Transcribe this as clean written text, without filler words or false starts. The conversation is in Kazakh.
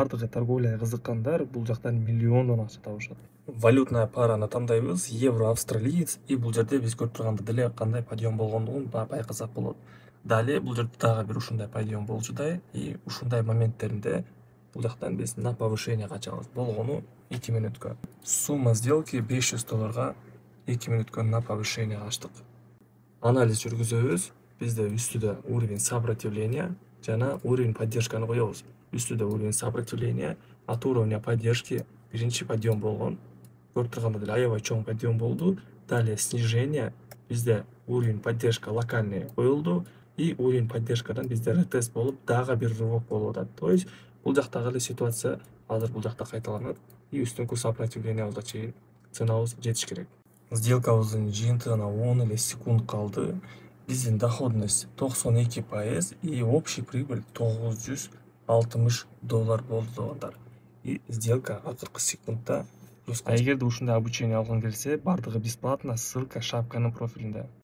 бардыгы торговляга кызыккандар бул жактан миллиондон акча табышат. Валютная параны тандайбыз, евро австралиец, и бул жерде биз көрүп турганда деле кандай подъем болгондугун байкасак болот. Далее бул жерде дагы бир ушундай подъем болчудай, и ушундай моменттеринде бул жактан биз на повышение качабыз. Болгону 2 мүнөткө. Сумма сделки $500 2 мүнөткө на повышение качтык. Анализ жүргүзөбүз. Бизде үстүдө уровень сопротивления жана уровень поддержканы коебуз. Үстүдө уровень сопротивления, от уровня поддержки биринчи подъем болгон. Көрүп турганда деле аябай чоң подъем болду. Далее снижение, бизде уровень поддержка локальный коюлду, и уровень поддержкадан бизде ретест болуп, дагы бир рывок болуп атат. То есть бул жактагы эле ситуация азыр бул жакта кайталанат, и үстүнкү сопротивлениябызга чейин ценабыз жетиш керек. Сделкабыздын жыйынтыгына 10 эле секунд калды. Биздин доходность 92% и общий прибыль $960 болду дагындар. И сделка акыркы секундта. А эгерде ушундай обучение алгың келсе, бардыгы бесплатно, ссылка шапканын профилинде.